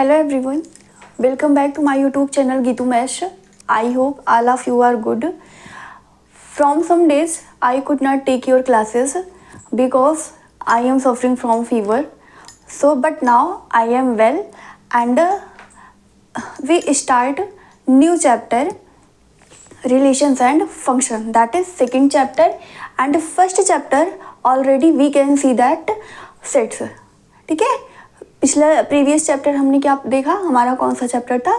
Hello everyone, welcome back to my YouTube channel Gitu Mesh. I hope all of you are good. From some days I could not take your classes because I am suffering from fever. But now I am well and we start new chapter relations and function, that is second chapter, and first chapter already we can see that sets. ठीक है, पिछला previous chapter हमने क्या देखा, हमारा कौन सा chapter था,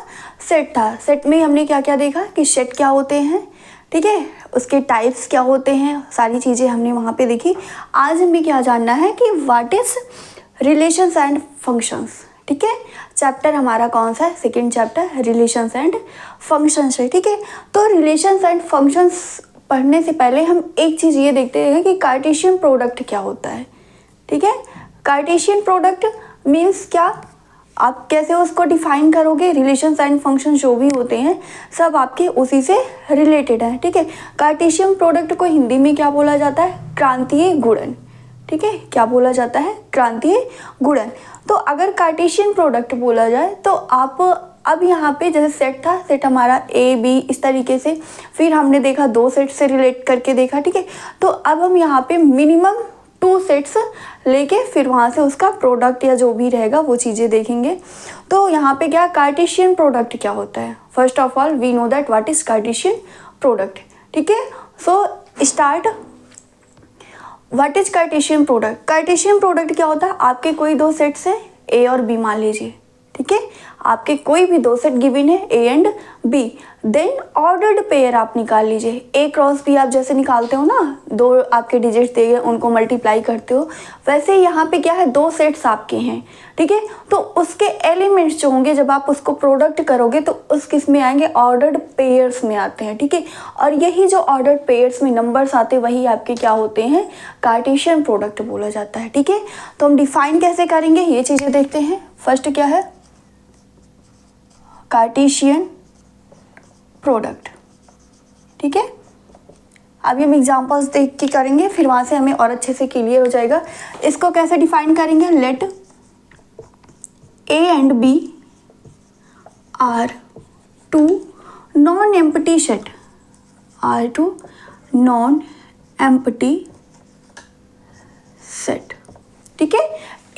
सेट था. सेट में हमने क्या क्या देखा कि सेट क्या होते हैं, ठीक है, उसके टाइप्स क्या होते हैं, सारी चीज़ें हमने वहाँ पे देखी. आज हमें क्या जानना है कि what is relations and functions. ठीक है, चैप्टर हमारा कौन सा है, second chapter relations and functions है. ठीक है, तो रिलेशंस एंड फंक्शंस पढ़ने से पहले हम एक चीज़ ये देखते हैं कि कार्टेशियन प्रोडक्ट क्या होता है. ठीक है, कार्टेशियन प्रोडक्ट मीन्स क्या, आप कैसे उसको डिफाइन करोगे. रिलेशंस एंड फंक्शन जो भी होते हैं सब आपके उसी से रिलेटेड है. ठीक है, कार्टेशियन प्रोडक्ट को हिंदी में क्या बोला जाता है, क्रांतीय गुणन. ठीक है, क्या बोला जाता है, क्रांतीय गुणन. तो अगर कार्टेशियन प्रोडक्ट बोला जाए तो आप अब यहाँ पे जैसे सेट था, सेट हमारा ए बी इस तरीके से, फिर हमने देखा दो सेट से रिलेट करके देखा. ठीक है, तो अब हम यहाँ पे मिनिमम 2 सेट्स लेके फिर वहाँ से उसका प्रोडक्ट या जो भी रहेगा वो चीज़ें देखेंगे. तो यहाँ पे क्या कार्टेशियन प्रोडक्ट क्या होता है. First of all we know that what is Cartesian product. ठीक है, so start. What is Cartesian product. Cartesian product क्या होता है, आपके कोई दो सेट्स है ए और बी मान लीजिए. ठीक है, आपके कोई भी दो सेट गिवन है A and B, then ordered pair आप निकाल लीजिए. ए क्रॉस बी आप जैसे निकालते हो ना, दो आपके डिजिट्स दिए उनको मल्टीप्लाई करते हो, वैसे यहाँ पे क्या है, दो सेट्स आपके हैं. ठीक है, तो उसके एलिमेंट्स जो होंगे जब आप उसको प्रोडक्ट करोगे तो उस किस में आएंगे, ऑर्डर्ड पेयर्स में आते हैं. ठीक है, और यही जो ऑर्डर्ड पेयर्स में नंबर्स आते हैं वही आपके क्या होते हैं, कार्टेशियन प्रोडक्ट बोला जाता है. ठीक है, तो हम डिफाइन कैसे करेंगे ये चीज़ें देखते हैं. फर्स्ट क्या है, कार्टेशियन प्रोडक्ट. ठीक है, अभी हम एग्जांपल्स देख के करेंगे, फिर वहाँ से हमें और अच्छे से क्लियर हो जाएगा. इसको कैसे डिफाइन करेंगे, let A and B are two non empty set, are two non empty set. ठीक है,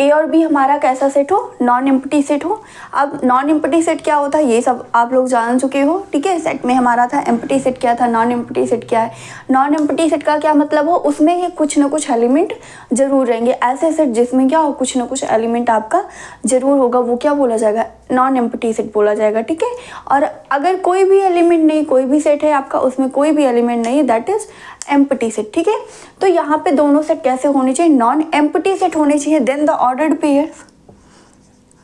ए और बी हमारा कैसा सेट हो, नॉन एम्प्टी सेट हो. अब नॉन एम्प्टी सेट क्या होता है ये सब आप लोग जान चुके हो. ठीक है, सेट में हमारा था एम्प्टी सेट क्या था, नॉन एम्प्टी सेट क्या है. नॉन एम्प्टी सेट का क्या मतलब हो, उसमें ये कुछ ना कुछ एलिमेंट जरूर रहेंगे. ऐसे सेट जिसमें क्या हो, कुछ ना कुछ एलिमेंट आपका जरूर होगा, वो क्या बोला जाएगा, नॉन एम्प्टी सेट बोला जाएगा. ठीक है, और अगर कोई भी एलिमेंट नहीं, कोई भी सेट है आपका उसमें कोई भी एलिमेंट नहीं, दैट इज एम्प्टी सेट. ठीक है, तो यहाँ पे दोनों सेट कैसे होने चाहिए, नॉन एम्प्टी सेट होने चाहिए. Then the ordered pairs,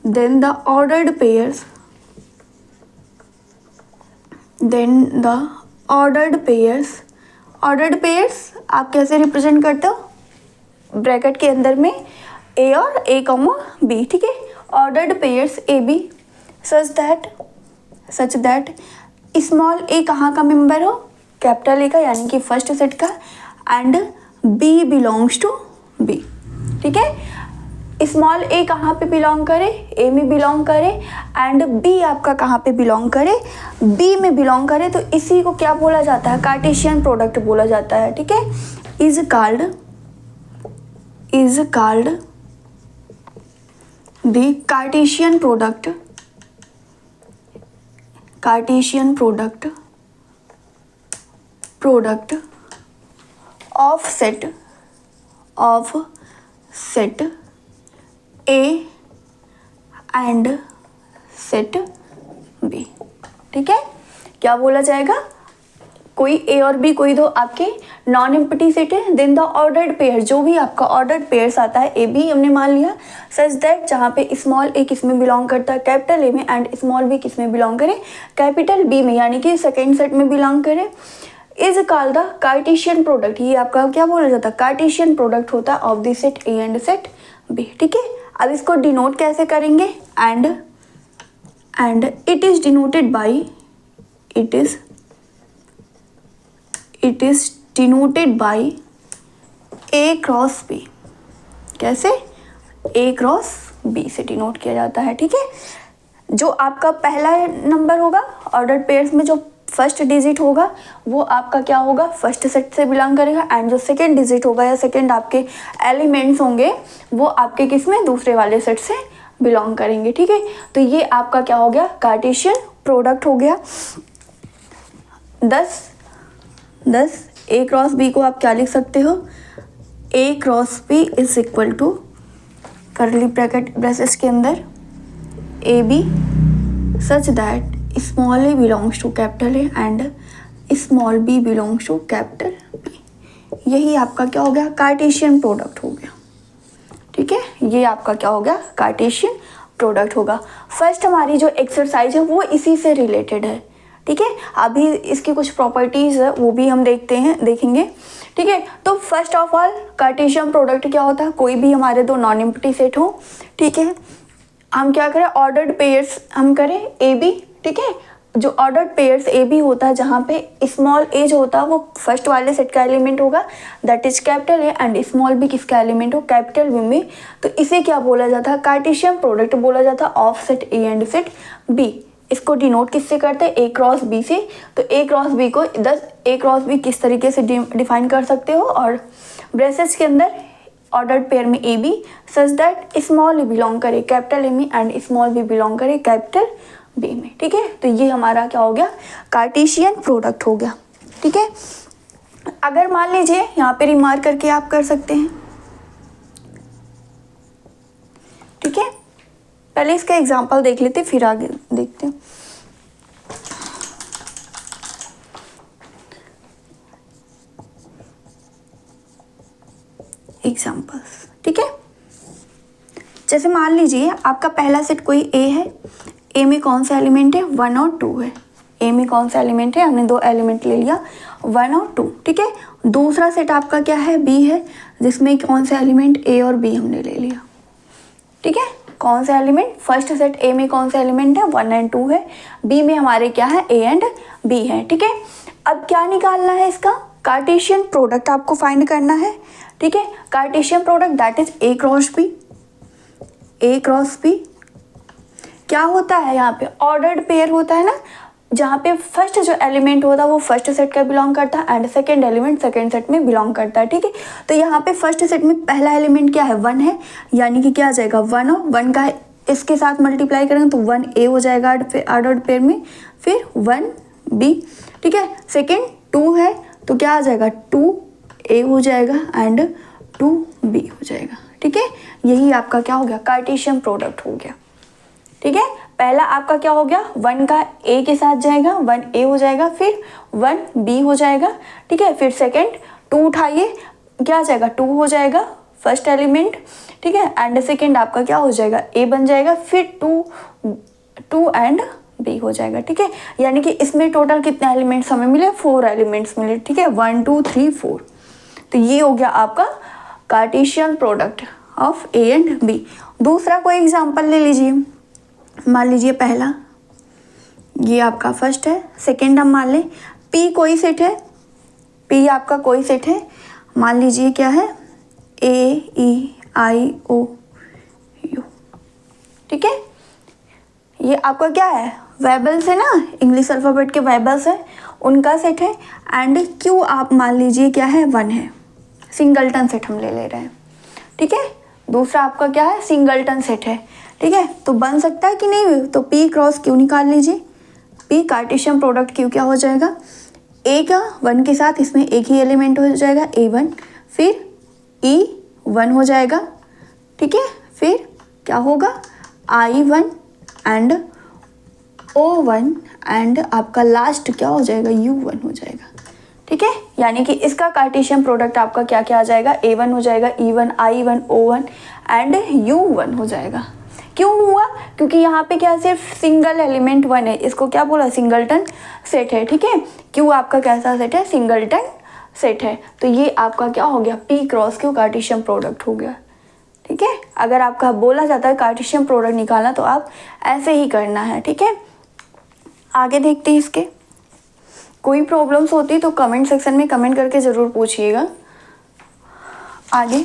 then the ordered pairs, then the ordered pairs. Ordered pairs आप कैसे रिप्रेजेंट करते हो, ब्रैकेट के अंदर में ए और ए कॉमा बी. ठीक है, ordered pairs A B such that small A कहाँ का मेंबर हो, कैपिटल ए का, यानी कि फर्स्ट सेट का, and B belongs to B. ठीक है, स्मॉल ए कहाँ पे बिलोंग करे, ए में बिलोंग करे, एंड बी आपका कहाँ पे बिलोंग करे, बी में बिलोंग करे. तो इसी को क्या बोला जाता है, कार्टेशियन प्रोडक्ट बोला जाता है. ठीक है, is called the Cartesian product, Cartesian product of set A and set B. ठीक है, क्या बोला जाएगा, कोई ए और बी कोई दो आपके नॉन एम्प्टी सेट है. देन द ऑर्डर्ड पेयर, जो भी आपका ऑर्डर्ड पेयर्स आता है, ए बी हमने मान लिया, सच दैट जहाँ पे स्मॉल ए किस में बिलोंग करता है, कैपिटल ए में, एंड स्मॉल बी किस में बिलोंग करे, कैपिटल बी में, यानी कि सेकेंड सेट में बिलोंग करे, is called the Cartesian product. ये आपका क्या बोला जाता है, कार्टेशियन प्रोडक्ट होता है of the set A and set B. ठीक है, अब इसको डिनोट कैसे करेंगे, and it is denoted by, it is denoted by A cross B. कैसे, A क्रॉस B से डिनोट किया जाता है. ठीक है, जो आपका पहला नंबर होगा ऑर्डर्ड पेयर्स में, जो फर्स्ट डिजिट होगा वो आपका क्या होगा, फर्स्ट सेट से बिलोंग करेगा, एंड जो सेकेंड डिजिट होगा या सेकेंड आपके एलिमेंट्स होंगे वो आपके किस में, दूसरे वाले सेट से बिलोंग करेंगे। ठीक है, तो ये आपका क्या हो गया, कार्टेशियन प्रोडक्ट हो गया। 10 ए क्रॉस बी को आप क्या लिख सकते हो, A cross B is equal to curly bracket braces के अंदर A B such that small A belongs to capital A and small B belongs to capital B. यही आपका क्या हो गया, कार्टेशियन प्रोडक्ट हो गया। ठीक है, ये आपका क्या हो गया, कार्टेशियन प्रोडक्ट होगा। फर्स्ट हमारी जो एक्सरसाइज है वो इसी से रिलेटेड है। ठीक है, अभी इसकी कुछ प्रॉपर्टीज़ है वो भी हम देखेंगे। ठीक है, तो first of all Cartesian product क्या होता है, कोई भी हमारे दो नॉन एम्प्टी सेट हो। ठीक है, हम क्या करें, ऑर्डर्ड पेयर्स हम करें ए बी। ठीक है, जो ऑर्डर्ड पेयर्स ए बी होता है जहाँ पे स्मॉल ए जो होता है वो फर्स्ट वाले सेट का एलिमेंट होगा, that is capital A, and small b किसका एलिमेंट हो, कैपिटल बी में। तो इसे क्या बोला जाता है, कार्टेशियन प्रोडक्ट बोला जाता है of set A and set B. इसको डिनोट किससे करते हैं, ए क्रॉस बी से। तो ए क्रॉस बी को ए क्रॉस बी किस तरीके से डिफाइन कर सकते हो, और ब्रेसेस के अंदर ऑर्डर्ड पेयर में a B such that small belong करे कैपिटल ए में एंड स्मॉल बी बिलोंग करे कैपिटल बी में। ठीक है, तो ये हमारा क्या हो गया, कार्टेशियन प्रोडक्ट हो गया। ठीक है, अगर मान लीजिए यहाँ पे रिमार्क करके आप कर सकते हैं। ठीक है, पहले इसका एग्जांपल देख लेते फिर आगे देखते हैं। एग्जांपल्स, ठीक है, जैसे मान लीजिए आपका पहला सेट कोई ए है, ए में कौन सा एलिमेंट है, 1 और 2 है। ए में कौन सा एलिमेंट है, हमने दो एलिमेंट ले लिया 1 और 2। ठीक है, दूसरा सेट आपका क्या है, बी है, जिसमें कौन सा एलिमेंट ए और बी हमने ले लिया। ठीक है, कौन सा एलिमेंट, फर्स्ट सेट ए में कौन सा एलिमेंट है, 1 एंड 2 है, बी में हमारे क्या है, ए एंड बी है। ठीक है, अब क्या निकालना है, इसका कार्टेशियन प्रोडक्ट आपको फाइंड करना है। ठीक है, Cartesian product that is A cross B. A cross B क्या होता है, यहाँ पे ऑर्डर्ड पेयर होता है ना, जहाँ पे फर्स्ट जो एलिमेंट होता है वो फर्स्ट सेट का बिलोंग करता है and second element second set में बिलोंग करता है। ठीक है, तो यहाँ पे फर्स्ट सेट में पहला एलिमेंट क्या है, 1 है, यानी कि क्या आ जाएगा 1 और 1 का इसके साथ मल्टीप्लाई करेंगे तो 1 ए हो जाएगा ऑर्डर्ड पेयर में, फिर 1 बी। ठीक है, सेकेंड 2 है तो क्या आ जाएगा 2 ए हो जाएगा एंड 2 बी हो जाएगा। ठीक है, यही आपका क्या हो गया, कार्टेशियन प्रोडक्ट हो गया। ठीक है, पहला आपका क्या हो गया, 1 का ए के साथ जाएगा, 1 ए हो जाएगा, फिर 1 बी हो जाएगा। ठीक है, फिर सेकंड 2 उठाइए, क्या आ जाएगा 2 हो जाएगा फर्स्ट एलिमेंट। ठीक है, एंड सेकंड आपका क्या हो जाएगा, ए बन जाएगा, फिर 2 एंड बी हो जाएगा। ठीक है, यानी कि इसमें टोटल कितने एलिमेंट्स हमें मिले, 4 एलिमेंट्स मिले। ठीक है, 1 2 3 4। तो ये हो गया आपका Cartesian product of A and B. दूसरा कोई एग्जाम्पल ले लीजिए, मान लीजिए पहला ये आपका फर्स्ट है, सेकेंड हम मान लें पी कोई सेट है, पी आपका कोई सेट है, मान लीजिए क्या है, ए ई आई ओ यू। ठीक है, ये आपका क्या है, वेबल्स है ना, इंग्लिश अल्फ़ाबेट के वेबल्स है उनका सेट है, एंड क्यू आप मान लीजिए क्या है, 1 है, सिंगलटन सेट हम ले रहे हैं। ठीक है, दूसरा आपका क्या है, सिंगलटन सेट है। ठीक है, तो बन सकता है कि नहीं, तो पी क्रॉस क्यू निकाल लीजिए, पी कार्टेशियन प्रोडक्ट क्यू क्या हो जाएगा, ए का 1 के साथ इसमें एक ही एलिमेंट हो जाएगा A1, फिर E1 हो जाएगा। ठीक है, फिर क्या होगा I1 एंड O1 एंड आपका लास्ट क्या हो जाएगा, U1 हो जाएगा। ठीक है, यानी कि इसका कार्टेशियन प्रोडक्ट आपका क्या क्या आ जाएगा, A1 हो जाएगा, E1 I1 O1 and U1 हो जाएगा। क्यों हुआ, क्योंकि यहाँ पे क्या सिर्फ सिंगल एलिमेंट 1 है, इसको क्या बोला, सिंगलटन सेट है। ठीक है, क्यों आपका कैसा सेट है, सिंगलटन सेट है। तो ये आपका क्या हो गया, P cross Q Cartesian product हो गया। ठीक है, अगर आपका बोला जाता है कार्टेशियन प्रोडक्ट निकालना तो आप ऐसे ही करना है। ठीक है, आगे देखते हैं इसके, कोई प्रॉब्लम्स होती तो कमेंट सेक्शन में कमेंट करके ज़रूर पूछिएगा। आगे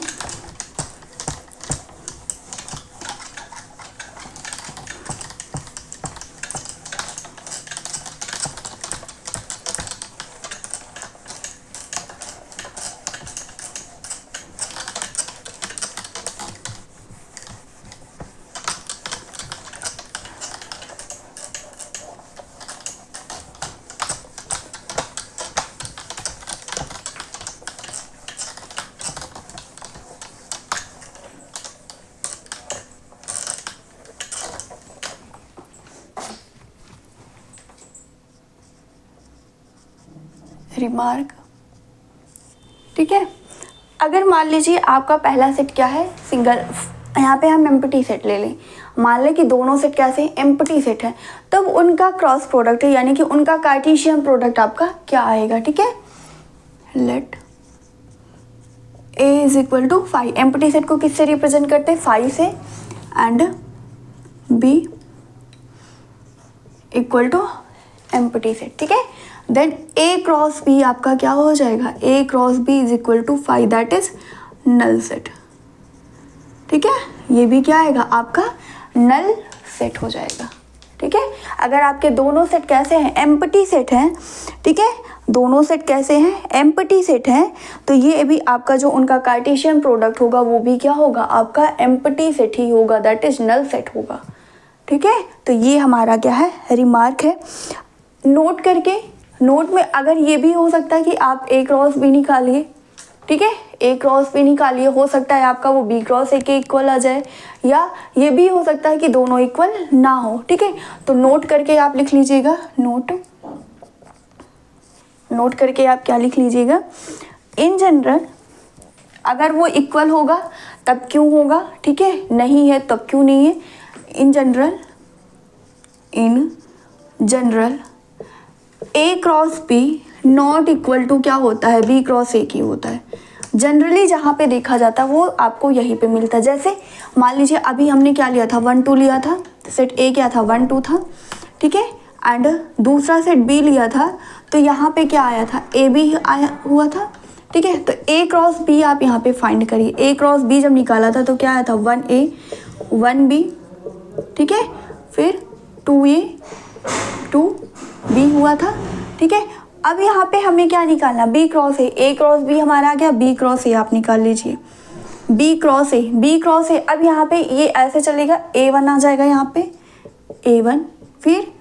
रिमार्क। ठीक है, अगर मान लीजिए आपका पहला सेट क्या है, सिंगल, यहाँ पे हम एम्प्टी सेट ले लें, मान लें कि दोनों सेट कैसे एम्प्टी सेट है, तब उनका क्रॉस प्रोडक्ट है, यानी कि उनका कार्टेशियन प्रोडक्ट आपका क्या आएगा। ठीक है, let A is equal to 5, empty set को किससे रिप्रेजेंट करते हैं, 5 से, and B equal to empty set. ठीक है, देन A क्रॉस B आपका क्या हो जाएगा, A cross B is equal to 5, that is null set. ठीक है, ये भी क्या आएगा, आपका नल सेट हो जाएगा। ठीक है, अगर आपके दोनों सेट कैसे हैं, एम्प्टी सेट हैं, ठीक है, दोनों सेट कैसे हैं, एम्प्टी सेट हैं, तो ये भी आपका जो उनका कार्टेशियन प्रोडक्ट होगा वो भी क्या होगा, आपका एम्प्टी सेट ही होगा, दैट इज नल सेट होगा। ठीक है, तो ये हमारा क्या है, रिमार्क है। नोट करके, नोट में अगर ये भी हो सकता है कि आप A क्रॉस B निकालिए, ठीक है, A क्रॉस B निकालिए, हो सकता है आपका वो B क्रॉस A के इक्वल आ जाए, या ये भी हो सकता है कि दोनों इक्वल ना हो। ठीक है, तो नोट करके आप लिख लीजिएगा, नोट करके आप क्या लिख लीजिएगा, इन जनरल अगर वो इक्वल होगा तब क्यों होगा, ठीक है, नहीं है तब क्यों नहीं है। In general A cross B not equal to क्या होता है, B क्रॉस A की होता है। जनरली जहाँ पे देखा जाता है वो आपको यहीं पे मिलता है। जैसे मान लीजिए अभी हमने क्या लिया था, 1 2 लिया था, सेट A क्या था, 1 2 था, ठीक है, एंड दूसरा सेट B लिया था, तो यहाँ पे क्या आया था, A B आया हुआ था। ठीक है, तो A क्रॉस B आप यहाँ पे फाइंड करिए, A क्रॉस B जब निकाला था तो क्या आया था, 1A 1B, ठीक है, फिर 2A 2B हुआ था। ठीक है, अब यहाँ पे हमें क्या निकालना, B cross A cross B हमारा आ गया, B क्रॉस A आप निकाल लीजिए, B क्रॉस A। अब यहाँ पे ये ऐसे चलेगा, A1 आ जाएगा यहाँ पे, A1, फिर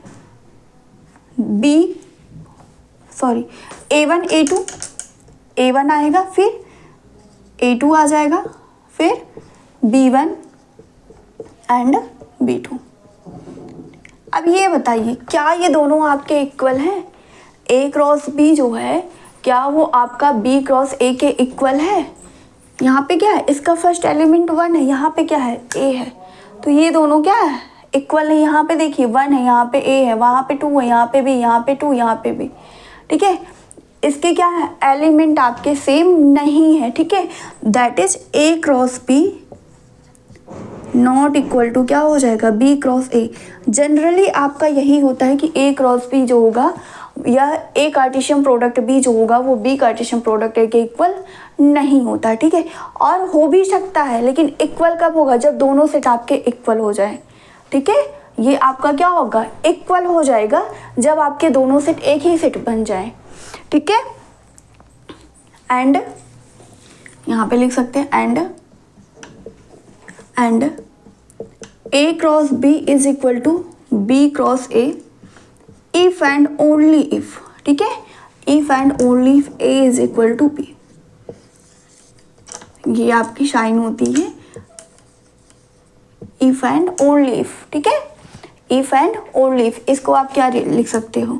A1 A1 आएगा, फिर A2 आ जाएगा, फिर B1 एंड B2। अब ये बताइए क्या ये दोनों आपके इक्वल हैं, A क्रॉस B जो है क्या वो आपका B क्रॉस A के इक्वल है। यहाँ पे क्या है, इसका फर्स्ट एलिमेंट 1 है, यहाँ पे क्या है, A है, तो ये दोनों क्या है, इक्वल है। यहाँ पे देखिए 1 है, यहाँ पे A है, वहाँ पे 2 है, यहाँ पे B, यहाँ पे 2, यहाँ पे B। ठीक है, इसके क्या है, एलिमेंट आपके सेम नहीं है। ठीक है, that is A cross B not equal to क्या हो जाएगा, B क्रॉस A। जनरली आपका यही होता है कि A क्रॉस B जो होगा या A कार्टेशियन प्रोडक्ट B जो होगा वो B कार्टेशियन प्रोडक्ट A के इक्वल नहीं होता है। ठीक है, और हो भी सकता है, लेकिन इक्वल कब होगा, जब दोनों सेट आपके इक्वल हो जाए। ठीक है, ये आपका क्या होगा, इक्वल हो जाएगा जब आपके दोनों सेट एक ही सेट बन जाए। ठीक है, एंड यहाँ पे लिख सकते हैं and A cross B is equal to B cross A if and only if. ठीक है, if and only if A is equal to B। ये आपकी शाइन होती है, इफ एंड ओनली इफ। ठीक है, इफ एंड ओनली इफ, इसको आप क्या लिख सकते हो,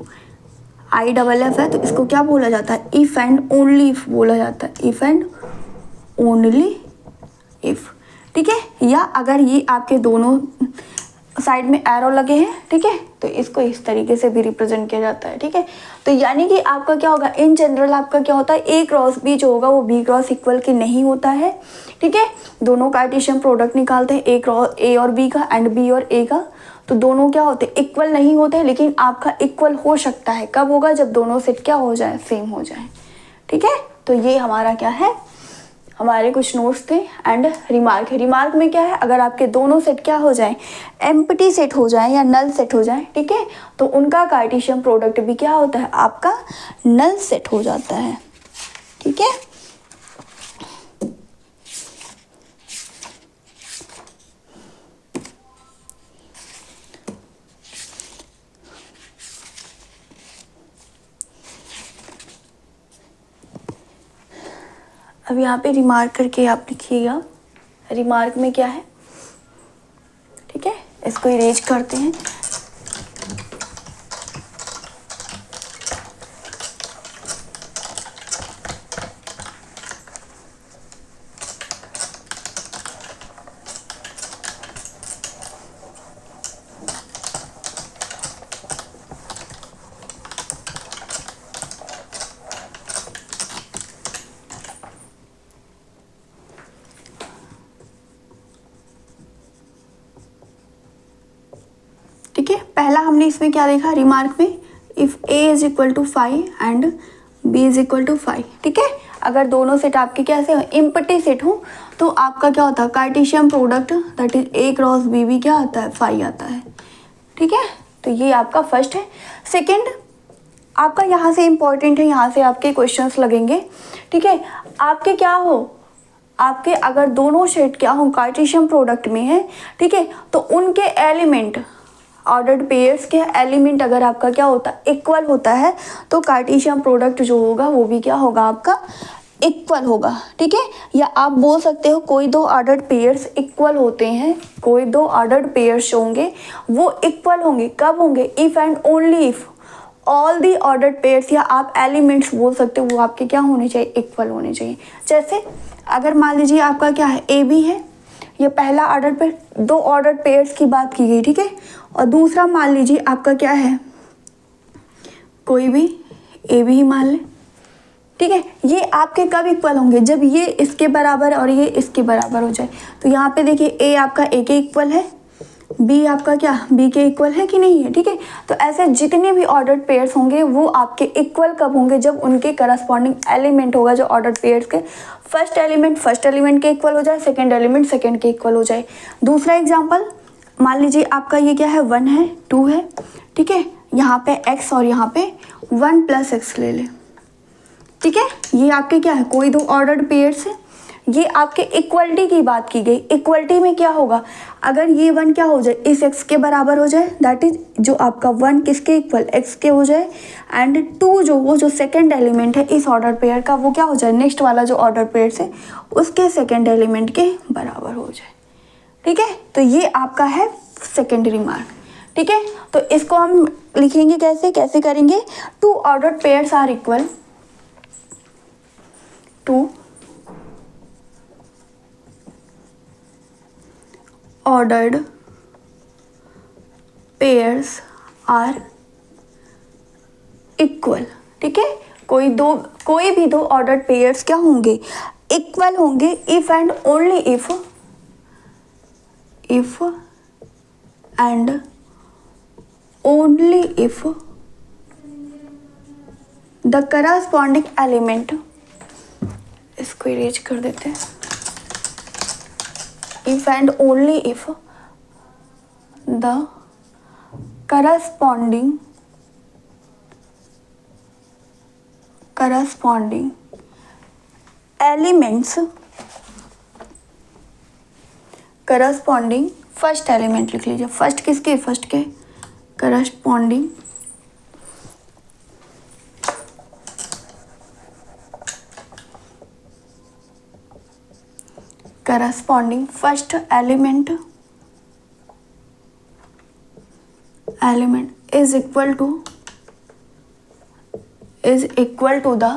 IFF है तो इसको क्या बोला जाता है, इफ एंड ओनली इफ बोला जाता है, इफ एंड ओनली इफ। ठीक है, या अगर ये आपके दोनों साइड में एरो लगे हैं, ठीक है, तो इसको इस तरीके से भी रिप्रेजेंट किया जाता है। ठीक है, तो यानी कि आपका क्या होगा, इन जनरल आपका क्या होता है, A क्रॉस B जो होगा वो B क्रॉस इक्वल के नहीं होता है। ठीक है, दोनों कार्टेशियन प्रोडक्ट निकालते हैं, A और B का एंड B और A का, तो दोनों क्या होते हैं, इक्वल नहीं होते, लेकिन आपका इक्वल हो सकता है, कब होगा, जब दोनों सेट क्या हो जाए, सेम हो जाए। ठीक है, तो ये हमारा क्या है, हमारे कुछ नोट्स थे एंड रिमार्क है। रिमार्क में क्या है, अगर आपके दोनों सेट क्या हो जाए, एम्प्टी सेट हो जाए या नल सेट हो जाए, ठीक है, तो उनका कार्टेशियन प्रोडक्ट भी क्या होता है, आपका नल सेट हो जाता है। ठीक है, अब यहाँ पे रिमार्क करके आप लिखिएगा, रिमार्क में क्या है। ठीक है, इसको इरेज करते हैं। पहला हमने इसमें क्या देखा रिमार्क में, if A is equal to 5 and B is equal to 5, ठीक है। अगर दोनों सेट आपके कैसे हो, इम्पटी सेट हो, तो आपका क्या होता है Cartesian product that is A cross B भी क्या आता है 5 आता है, ठीक है। तो ये आपका फर्स्ट है। सेकेंड आपका यहाँ से इम्पॉर्टेंट है, यहाँ से आपके क्वेश्चंस लगेंगे, ठीक है। आपके क्या हो, आपके अगर दोनों सेट क्या हो कार्टेशियन प्रोडक्ट में है, ठीक है, तो उनके एलिमेंट ऑर्डर्ड पेयर्स के एलिमेंट अगर आपका क्या होता है इक्वल होता है, तो कार्टेशियन प्रोडक्ट जो होगा वो भी क्या होगा आपका इक्वल होगा, ठीक है। या आप बोल सकते हो कोई दो ऑर्डर्ड पेयर्स इक्वल होते हैं, कोई दो ऑर्डर्ड पेयर्स होंगे वो इक्वल होंगे, कब होंगे, if and only if all the ordered pairs, या आप एलिमेंट्स बोल सकते हो वो आपके क्या होने चाहिए इक्वल होने चाहिए। जैसे अगर मान लीजिए आपका क्या है ए बी है, ये पहला ऑर्डर पेयर, दो ऑर्डर पेयर्स की बात की गई, ठीक है। और दूसरा मान लीजिए आपका क्या है कोई भी ए बी ही मान ले, ठीक है। ये आपके कब इक्वल होंगे, जब ये इसके बराबर और ये इसके बराबर हो जाए। तो यहाँ पे देखिए ए आपका ए के इक्वल है, बी आपका क्या बी के इक्वल है कि नहीं है, ठीक है। तो ऐसे जितने भी ऑर्डर्ड पेयर्स होंगे वो आपके इक्वल कब होंगे, जब उनके करस्पॉन्डिंग एलिमेंट होगा जो ऑर्डर्ड पेयर्स के फर्स्ट एलिमेंट के इक्वल हो जाए, सेकंड एलिमेंट सेकंड के इक्वल हो जाए। दूसरा एग्जांपल मान लीजिए आपका ये क्या है 1 है 2 है, ठीक है। यहाँ पे x और यहाँ पे 1 + x ले ले, ठीक है। ये आपके क्या है कोई दो ऑर्डर्ड पेयर्स है, ये आपके इक्वलिटी की बात की गई। इक्वलिटी में क्या होगा, अगर ये 1 क्या हो जाए इस x के बराबर हो जाए, दैट इज जो आपका 1 किसके इक्वल x के हो जाए, एंड 2 जो वो जो सेकंड एलिमेंट है इस ऑर्डर पेयर का वो क्या हो जाए नेक्स्ट वाला जो ऑर्डर पेयर है उसके सेकंड एलिमेंट के बराबर हो जाए, ठीक है। तो ये आपका है सेकेंड रिमार्क, ठीक है। तो इसको हम लिखेंगे कैसे, कैसे करेंगे, two ordered pairs are equal, two ordered pairs are equal, ठीक है। कोई भी दो ऑर्डर्ड पेयर्स क्या होंगे इक्वल होंगे if and only if and only if the corresponding element, इसको इरेज कर देते हैं, if and only if the corresponding elements corresponding first element लिख लीजिए, फर्स्ट किसके फर्स्ट के corresponding first element is equal to the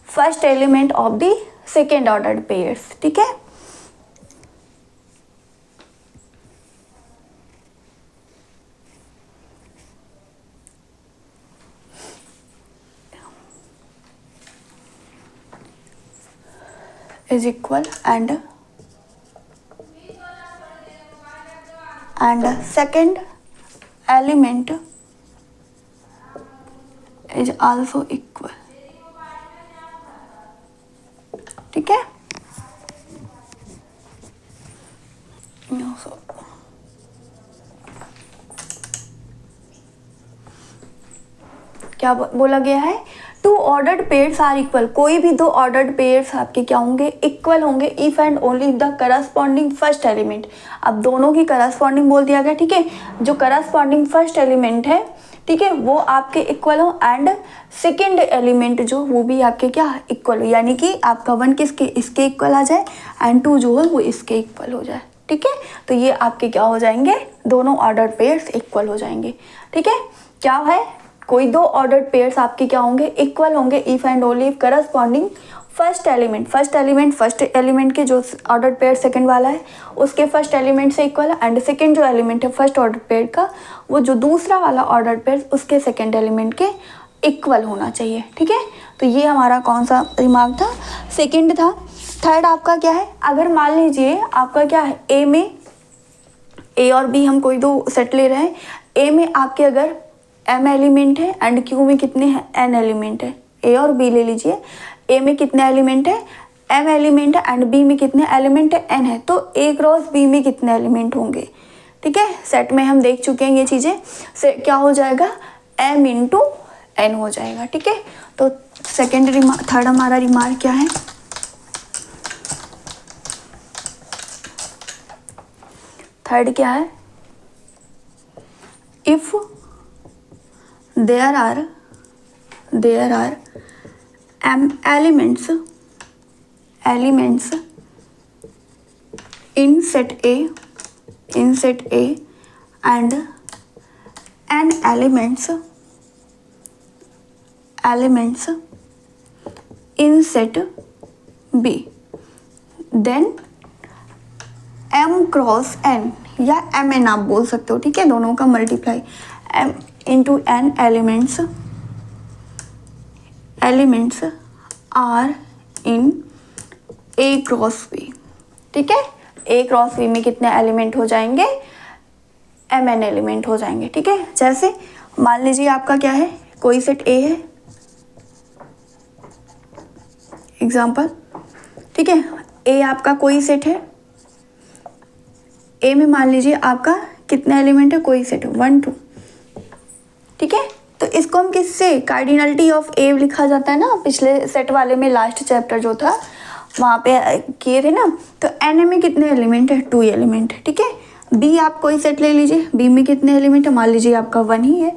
first element of the second ordered pairs, ठीक है। is equal and second element is also equal, ठीक है। क्या बोला गया है, two ordered pairs are equal, कोई भी दो ऑर्डर्ड पेयर्स आपके क्या होंगे इक्वल होंगे if and only if the corresponding first element, अब दोनों की करस्पॉन्डिंग बोल दिया गया, ठीक है। जो करस्पॉन्डिंग फर्स्ट एलिमेंट है, ठीक है, वो आपके इक्वल हो एंड सेकेंड एलिमेंट जो वो भी आपके क्या इक्वल हो, यानी कि आपका 1 किसके इसके इक्वल आ जाए एंड 2 जो है वो इसके इक्वल हो जाए, ठीक है। तो ये आपके क्या हो जाएंगे, दोनों ऑर्डर्ड पेयर्स इक्वल हो जाएंगे, ठीक है। क्या है, कोई दो ऑर्डर्ड पेयर्स आपके क्या होंगे इक्वल होंगे if and only if corresponding first element के जो ऑर्डर्ड पेयर सेकंड वाला है उसके फर्स्ट एलिमेंट से इक्वल है, एंड सेकंड जो एलिमेंट है फर्स्ट ऑर्डर पेयर का वो जो दूसरा वाला ऑर्डर पेयर उसके सेकंड एलिमेंट के इक्वल होना चाहिए, ठीक है। तो ये हमारा कौन सा रिमार्क था, सेकंड था। थर्ड आपका क्या है, अगर मान लीजिए आपका क्या है ए में ए और बी हम कोई दो सेट ले रहे हैं, ए में आपके अगर m एलिमेंट है एंड क्यू में कितने हैं n एलिमेंट है, ए और बी ले लीजिए, ए में कितने एलिमेंट है m एलिमेंट है एंड बी में कितने एलिमेंट है n है, तो ए क्रॉस बी में कितने एलिमेंट होंगे। ठीक है, सेट में हम देख चुके हैं ये चीज़ें, से क्या हो जाएगा m इंटू n हो जाएगा। ठीक है, तो थर्ड हमारा रिमार्क क्या है, थर्ड क्या है, if there are m elements in set A and n elements in set B, then m cross n या mn आप बोल सकते हो। ठीक है, दोनों का multiply m into n elements are in A cross B. ठीक है, ए क्रॉस बी में कितने एलिमेंट हो जाएंगे, mn एलिमेंट हो जाएंगे। ठीक है, जैसे मान लीजिए आपका क्या है, कोई सेट ए है एग्जाम्पल। ठीक है, ए आपका कोई सेट है, ए में मान लीजिए आपका कितने एलिमेंट है, कोई सेट है 1 2। ठीक है, तो इसको हम किससे कार्डिनलिटी ऑफ ए लिखा जाता है ना, पिछले सेट वाले में लास्ट चैप्टर जो था वहाँ पे किए थे ना। तो एन में कितने एलिमेंट है, 2 एलिमेंट है। ठीक है, बी आप कोई सेट ले लीजिए, बी में कितने एलिमेंट है, मान लीजिए आपका 1 ही है।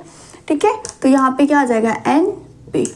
ठीक है, तो यहाँ पे क्या आ जाएगा एन बी।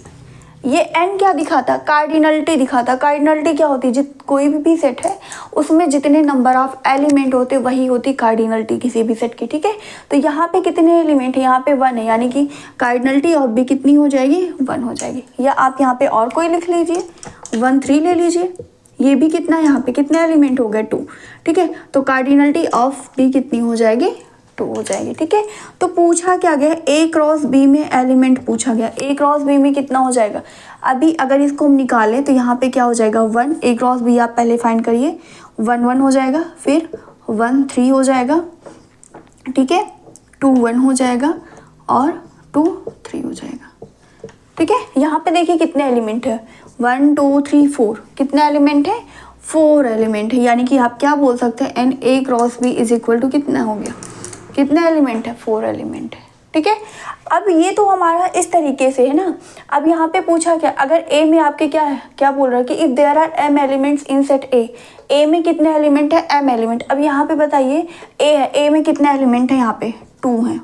ये एन क्या दिखाता, कार्डिनलिटी दिखाता। कार्डिनलिटी क्या होती है, कोई भी सेट है उसमें जितने नंबर ऑफ एलिमेंट होते वही होती कार्डिनलिटी किसी भी सेट की। ठीक है, तो यहाँ पे कितने एलिमेंट है, यहाँ पे 1 है, यानी कि कार्डिनलिटी ऑफ बी कितनी हो जाएगी, 1 हो जाएगी। या आप यहाँ पे और कोई लिख लीजिए 1 3 ले लीजिए, ये भी कितना है, यहाँ पे कितने एलिमेंट हो गए 2। ठीक है, तो कार्डिनलिटी ऑफ बी कितनी हो जाएगी, 2 हो जाएगी। ठीक है, तो पूछा क्या गया, ए क्रॉस बी में एलिमेंट पूछा गया, ए क्रॉस बी में कितना हो जाएगा। अभी अगर इसको हम निकालें तो यहाँ पे क्या हो जाएगा 1, ए क्रॉस बी आप पहले फाइंड करिए, 1 1 हो जाएगा, फिर 1 3 हो जाएगा। ठीक है, 2 1 हो जाएगा और 2 3 हो जाएगा। ठीक है, यहाँ पे देखिए कितने एलिमेंट है, 1 2 3 4, कितने एलिमेंट है, 4 एलिमेंट है। यानी कि आप क्या बोल सकते हैं, n A cross B is equal to कितना हो गया, कितने एलिमेंट है, 4 एलिमेंट है। ठीक है, अब ये तो हमारा इस तरीके से है ना। अब यहाँ पे पूछा क्या, अगर ए में आपके क्या है, क्या बोल रहा है कि if there are m elements in set A में कितने एलिमेंट है, m एलिमेंट। अब यहाँ पे बताइए ए है, ए में कितने एलिमेंट है, यहाँ पे 2 है,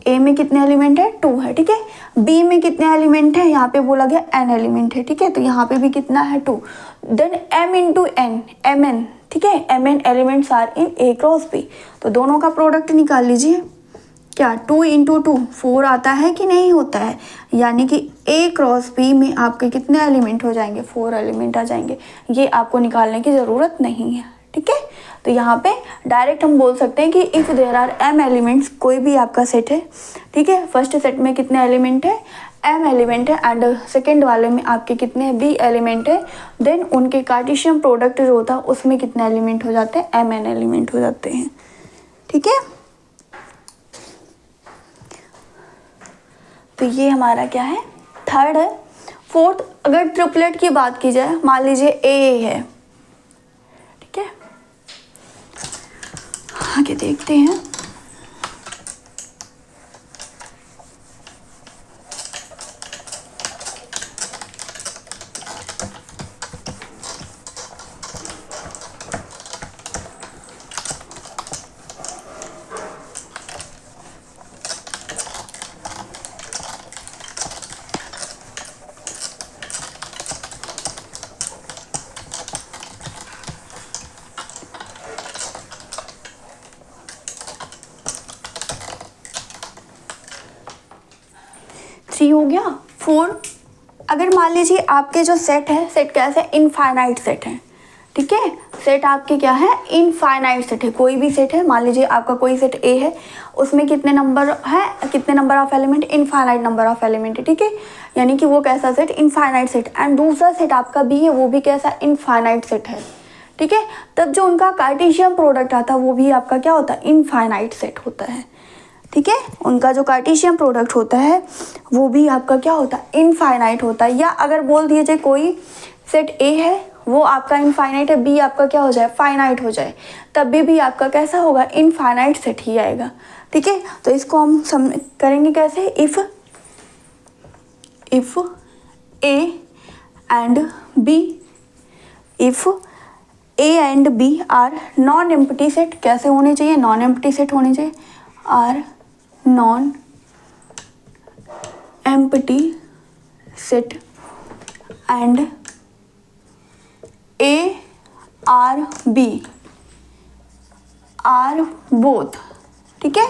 ए में कितने एलिमेंट है, 2 है। ठीक है, बी में कितने एलिमेंट है, यहाँ पे बोला गया n एलिमेंट है। ठीक है, तो यहाँ पे भी कितना है 2, then m into n mn। ठीक है, mn elements are in A cross B, तो दोनों का प्रोडक्ट निकाल लीजिए। क्या 2 इंटू 2 4 आता है कि नहीं होता है, यानी कि ए क्रॉस बी में आपके कितने एलिमेंट हो जाएंगे, 4 एलिमेंट आ जाएंगे। ये आपको निकालने की ज़रूरत नहीं है। ठीक है, तो यहाँ पे डायरेक्ट हम बोल सकते हैं कि if there are m elements, कोई भी आपका सेट है। ठीक है, फर्स्ट सेट में कितने एलिमेंट है, m एलिमेंट है, एंड सेकेंड वाले में आपके कितने b एलिमेंट है, देन उनके कार्टेशियन प्रोडक्ट जो होता है उसमें कितने एलिमेंट हो जाते हैं, mn एलिमेंट हो जाते हैं। ठीक है, तो ये हमारा क्या है, थर्ड है। फोर्थ, अगर ट्रिपलेट की बात की जाए, मान लीजिए ए है। ठीक है, आगे देखते हैं। थ्री हो गया। 4, अगर मान लीजिए आपके जो सेट है, सेट कैसे, इनफाइनाइट सेट है। ठीक है, सेट आपके क्या है, इनफाइनाइट सेट है। कोई भी सेट है, मान लीजिए आपका कोई सेट ए है, उसमें कितने नंबर है, कितने number of element, infinite number of element है। ठीक है, यानी कि वो कैसा सेट, इनफाइनाइट सेट। एंड दूसरा सेट आपका बी है, वो भी कैसा, इनफाइनाइट सेट है। ठीक है, तब जो उनका कार्टेशियन प्रोडक्ट आता है वो भी आपका क्या होता है, इनफाइनाइट सेट होता है। ठीक है। उनका जो कार्टेशियन प्रोडक्ट होता है वो भी आपका क्या होता है, इनफाइनाइट होता है। या अगर बोल दिया जाए कोई सेट ए है वो आपका इनफाइनाइट है, बी आपका क्या हो जाए, फाइनाइट हो जाए, तब भी आपका कैसा होगा, इनफाइनाइट सेट ही आएगा। ठीक है, तो इसको हम करेंगे कैसे, if A and B, if A and B are non empty set, कैसे होने चाहिए, नॉन एम्प्टी सेट होने चाहिए, are non empty set and A or B are both. ठीक है,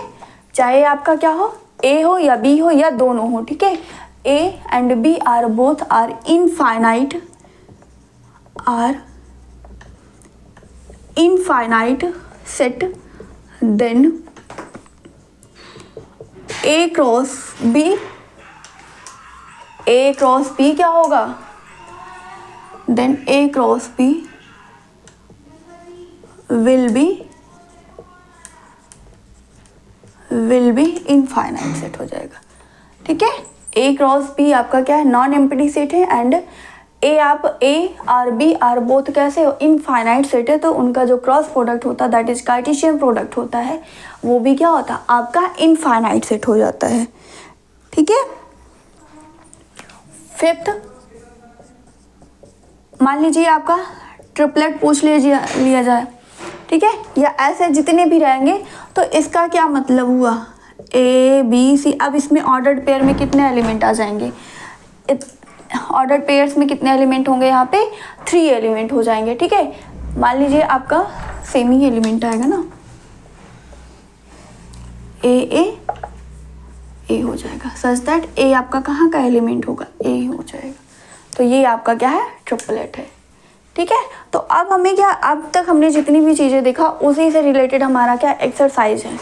चाहे आपका क्या हो, ए हो या बी हो या दोनों हो। ठीक है, A and B are both are infinite, set, then A cross B क्या होगा, then A cross B will be infinite set हो जाएगा। ठीक है, ए क्रॉस बी आपका क्या है, नॉन एम्प्टी सेट है, एंड ए और बी आर बोथ कैसे हो, इनफाइनाइट सेट है, तो उनका जो क्रॉस प्रोडक्ट होता है दैट इज कार्टेशियन प्रोडक्ट होता है, वो भी क्या होता है आपका इनफाइनाइट सेट हो जाता है। ठीक है, फिफ्थ, मान लीजिए आपका ट्रिपलेट पूछ लिया जाए, ठीक है, या ऐसे जितने भी रहेंगे, तो इसका क्या मतलब हुआ, ए बी सी। अब इसमें ऑर्डर्ड पेयर में कितने एलिमेंट आ जाएंगे, ऑर्डर्ड पेयर्स में कितने एलिमेंट होंगे, यहाँ पे 3 एलिमेंट हो जाएंगे। ठीक है, मान लीजिए आपका सेम ही एलिमेंट आएगा ना, ए हो जाएगा, सच दैट ए आपका कहाँ का एलिमेंट होगा, ए हो जाएगा। तो ये आपका क्या है, ट्रिपलेट है। ठीक है, तो अब हमें क्या, अब तक हमने जितनी भी चीज़ें देखा उसी से रिलेटेड हमारा क्या एक्सरसाइज है।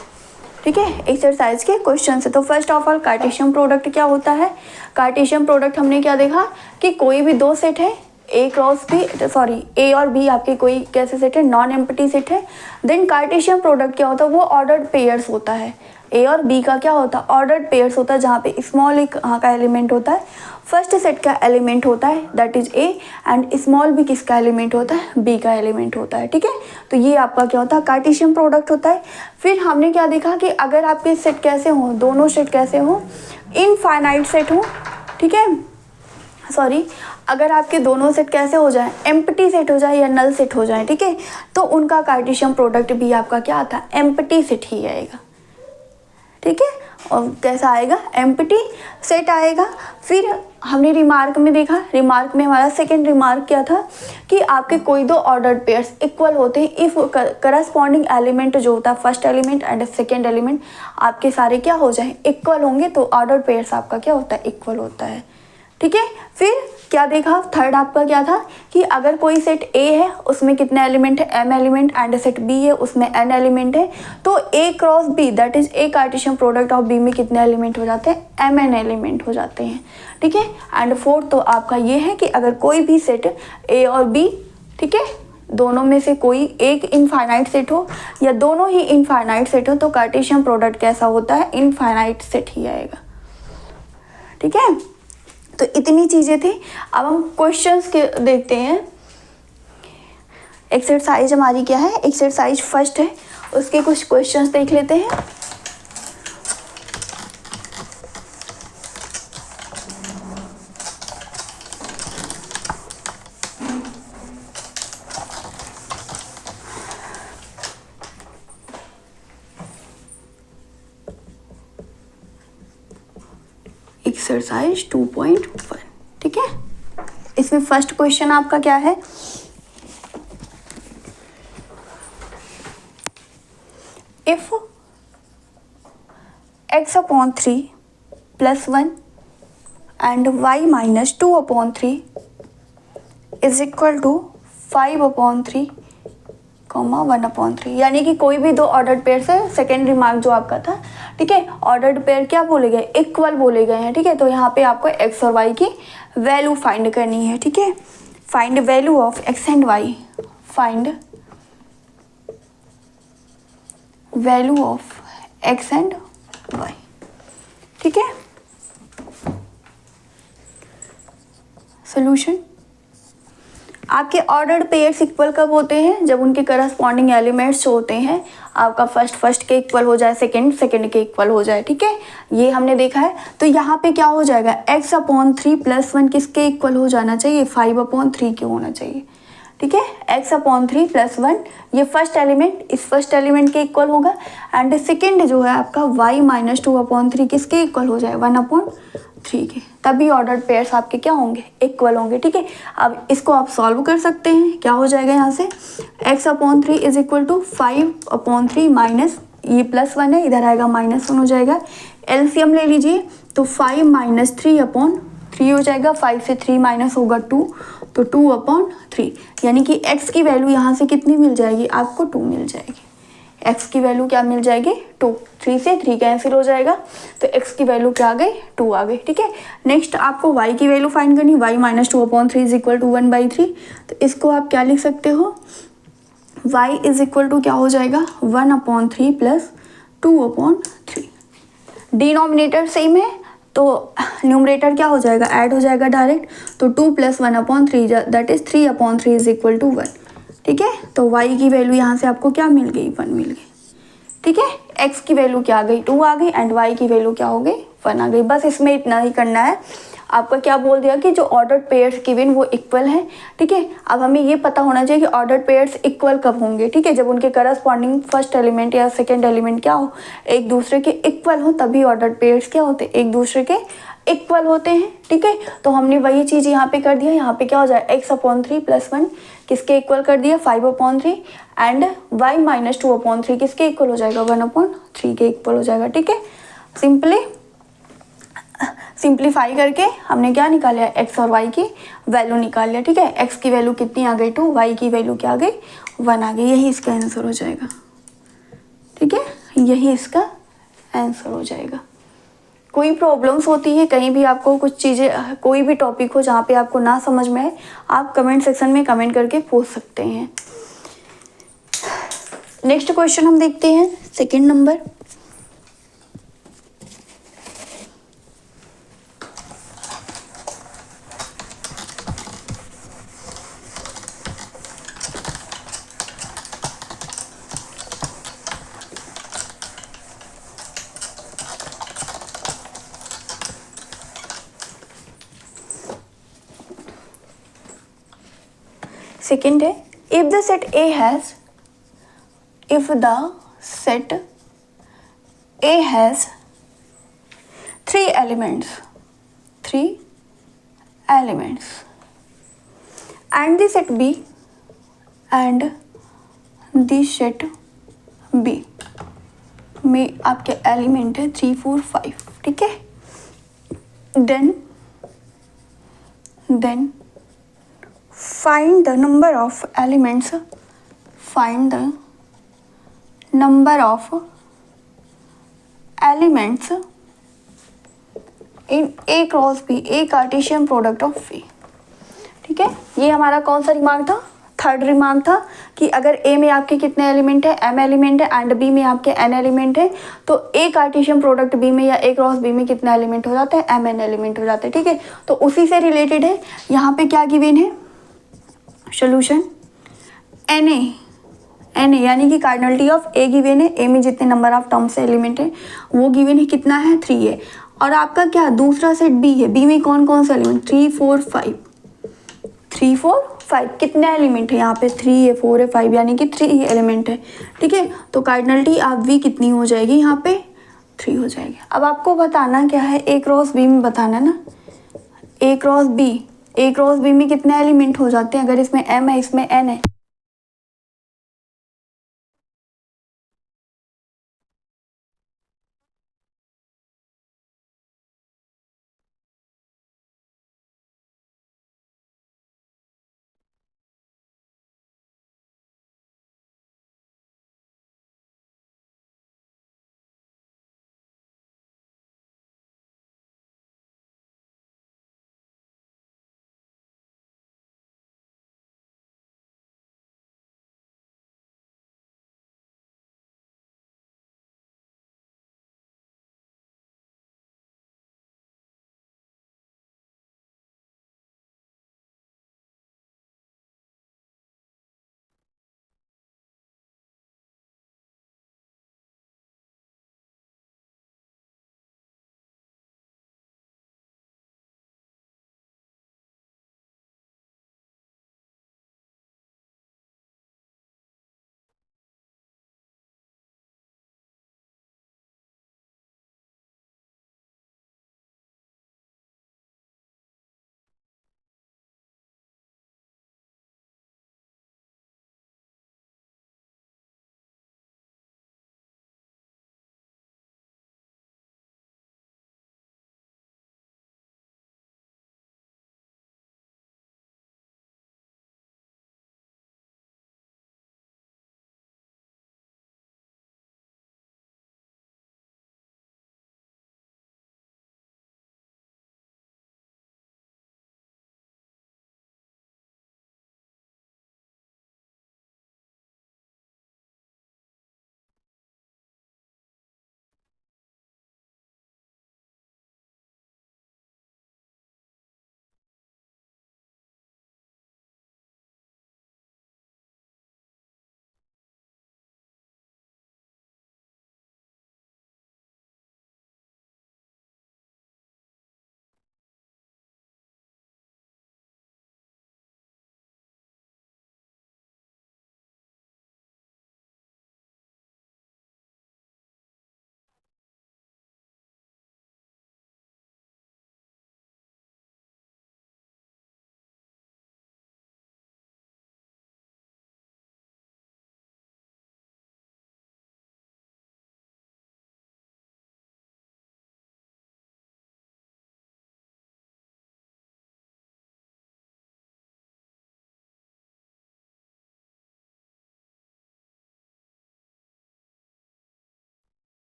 ठीक है, एक्सरसाइज के क्वेश्चन है। तो first of all Cartesian product क्या होता है, कार्टेशियन प्रोडक्ट हमने क्या देखा कि कोई भी दो सेट है, ए और बी आपके कोई कैसे सेट है, नॉन एम्प्टी सेट है। देन कार्टेशियन प्रोडक्ट क्या होता है, वो ऑर्डर्ड पेयर्स होता है, ए और बी का क्या होता है, ऑर्डर्ड पेयर्स होता है, जहाँ पे स्मॉल एक यहाँ का एलिमेंट होता है, फर्स्ट सेट का एलिमेंट होता है that is A, and small भी किसका एलिमेंट होता है, बी का एलिमेंट होता है। ठीक है, तो ये आपका क्या होता है, कार्टेशियन प्रोडक्ट होता है। फिर हमने क्या देखा कि अगर आपके सेट कैसे हों, दोनों सेट कैसे हों, इनफाइनाइट सेट हो। ठीक है, अगर आपके दोनों सेट कैसे हो जाए, एम्प्टी सेट हो जाए या नल सेट हो जाए, ठीक है, तो उनका कार्टेशियन प्रोडक्ट भी आपका क्या आता है, एम्प्टी सेट ही आएगा। ठीक है, और कैसा आएगा, एम्प्टी सेट आएगा। फिर हमने रिमार्क में देखा, रिमार्क में हमारा सेकंड रिमार्क क्या था कि आपके कोई दो ऑर्डर्ड पेयर्स इक्वल होते हैं इफ करस्पॉन्डिंग एलिमेंट जो होता है, first element and second element आपके सारे क्या हो जाए, इक्वल होंगे, तो ऑर्डर्ड पेयर्स आपका क्या होता है, इक्वल होता है। ठीक है, फिर क्या देखा, थर्ड आपका क्या था कि अगर कोई सेट ए है उसमें कितने एलिमेंट है, M element, and set B है उसमें एन एलिमेंट है, तो A cross B that is A cartesian product of B में कितने एलिमेंट हो जाते हैं, एम एन एलिमेंट हो जाते हैं। ठीक है, एंड फोर्थ तो आपका ये है कि अगर कोई भी सेट ए और बी, ठीक है, दोनों में से कोई एक इनफाइनाइट सेट हो या दोनों ही इनफाइनाइट सेट हो, तो कार्टेशियन प्रोडक्ट कैसा होता है, इनफाइनाइट सेट ही आएगा। ठीक है, तो इतनी चीज़ें थी। अब हम क्वेश्चंस के देखते हैं। एक्सरसाइज हमारी क्या है, एक्सरसाइज फर्स्ट है, उसके कुछ क्वेश्चंस देख लेते हैं। एक्सरसाइज 2.1, ठीक है, इसमें फर्स्ट क्वेश्चन आपका क्या है, if x/3 + 1 and y - 2/3 is equal to 5/3, 1/3, यानी कि कोई भी दो ऑर्डर्ड पेयर से, सेकेंड रिमार्क जो आपका था, ठीक है, ऑर्डर्ड पेयर क्या बोले गए, इक्वल बोले गए हैं। ठीक है, तो यहाँ पे आपको x और y की वैल्यू फाइंड करनी है। ठीक है, find value of x and y, find value of x and y. ठीक है, सोल्यूशन। आपके ऑर्डर्ड पेयर्स इक्वल कब होते हैं? जब उनके करस्पॉन्डिंग एलिमेंट्स जो होते हैं आपका फर्स्ट के इक्वल हो जाए, सेकंड के इक्वल हो जाए। ठीक है, ये हमने देखा है। तो यहाँ पे क्या हो जाएगा, x/3 + 1 किसके इक्वल हो जाना चाहिए? 5/3 के होना चाहिए। ठीक है, x/3 + 1 ये फर्स्ट एलिमेंट इस फर्स्ट एलिमेंट के इक्वल होगा, एंड सेकेंड जो है आपका y - 2/3 किसके इक्वल हो जाए? 1/3 के। तभी ऑर्डर्ड पेयर्स आपके क्या होंगे? इक्वल होंगे। ठीक है, अब इसको आप सॉल्व कर सकते हैं। क्या हो जाएगा यहाँ से, x/3 = 5/3 माइनस ये +1 है, इधर आएगा -1 हो जाएगा। एलसीएम ले लीजिए, तो 5 - 3/3 हो जाएगा। 5 से 3 माइनस होगा 2, तो 2/3, यानी कि x की वैल्यू यहाँ से कितनी मिल जाएगी आपको? 2 मिल जाएगी। x की वैल्यू क्या मिल जाएगी? 2। 3 से 3 कैंसिल हो जाएगा, तो x की वैल्यू क्या आ गई? 2 आ गई। ठीक है, नेक्स्ट आपको y की वैल्यू फाइंड करनी। y - 2/3 = 1/3, तो इसको आप क्या लिख सकते हो? y = क्या हो जाएगा? 1/3 + 2/3। डिनोमिनेटर सेम है तो न्यूमरेटर क्या हो जाएगा? ऐड हो जाएगा डायरेक्ट। तो 2 + 1/3 दैट इज 3/3 = 1। ठीक है, तो y की वैल्यू यहाँ से आपको क्या मिल गई? 1 मिल गई। ठीक है, x की वैल्यू क्या आ गई? 2 आ गई, एंड y की वैल्यू क्या हो गई? 1 आ गई। बस इसमें इतना ही करना है। आपका क्या बोल दिया कि जो ऑर्डर्ड पेयर्स गिवन वो इक्वल है। ठीक है, अब हमें ये पता होना चाहिए कि ऑर्डर्ड पेयर्स इक्वल कब होंगे। ठीक है, जब उनके करस्पॉन्डिंग फर्स्ट एलिमेंट या सेकेंड एलिमेंट क्या हो? एक दूसरे के इक्वल हो, तभी ऑर्डर्ड पेयर्स क्या होते हैं? एक दूसरे के इक्वल होते हैं। ठीक है, तो हमने वही चीज़ यहाँ पे कर दिया। यहाँ पे क्या हो जाए? x/3 + 1 किसके इक्वल कर दिया? 5/3, एंड y - 2/3 किसके इक्वल हो जाएगा? 1/3 के इक्वल हो जाएगा। ठीक है, सिंप्लीफाई करके हमने क्या निकाल लिया? x और y की वैल्यू निकाल लिया। ठीक है, x की वैल्यू कितनी आ गई? 2, y की वैल्यू क्या आ गई? 1 आ गई। यही इसका आंसर हो जाएगा। ठीक है, यही इसका आंसर हो जाएगा। कोई प्रॉब्लम्स होती है कहीं भी, आपको कुछ चीज़ें, कोई भी टॉपिक हो जहाँ पे आपको ना समझ में आए, आप कमेंट सेक्शन में कमेंट करके पूछ सकते हैं। नेक्स्ट क्वेश्चन हम देखते हैं, सेकंड नंबर। सेकेंड है, if the set A has 3 elements and the set B में आपके एलिमेंट है 3 4 5। ठीक है, then find the number of elements in A × B, A Cartesian product of V। ठीक है, ये हमारा कौन सा रिमार्क था? थर्ड रिमार्क था कि अगर A में आपके कितने एलिमेंट है? M एलिमेंट है, एंड B में आपके N एलिमेंट है, तो A कार्टेशियन प्रोडक्ट B में या A × B में कितने एलिमेंट हो जाते हैं? MN एलिमेंट हो जाते हैं। ठीक है, तो उसी से रिलेटेड है। यहाँ पे क्या गिवन है? सोल्यूशन Na यानी कि कार्डिनलिटी ऑफ A गिवन है। A में जितने नंबर ऑफ टर्म्स से एलिमेंट है वो गिवन है, कितना है? 3 है। और आपका क्या दूसरा सेट B है। B में कौन कौन से एलिमेंट? 3 4 5 कितने एलिमेंट है यहाँ पे? 3 है, 4 है, 5, यानी कि 3 एलिमेंट है। ठीक है, तो कार्डिनलिटी आप V कितनी हो जाएगी? यहाँ पे 3 हो जाएगी। अब आपको बताना क्या है? A × B में बताना ना। A × B में कितने एलिमेंट हो जाते हैं? अगर इसमें M है, इसमें N है,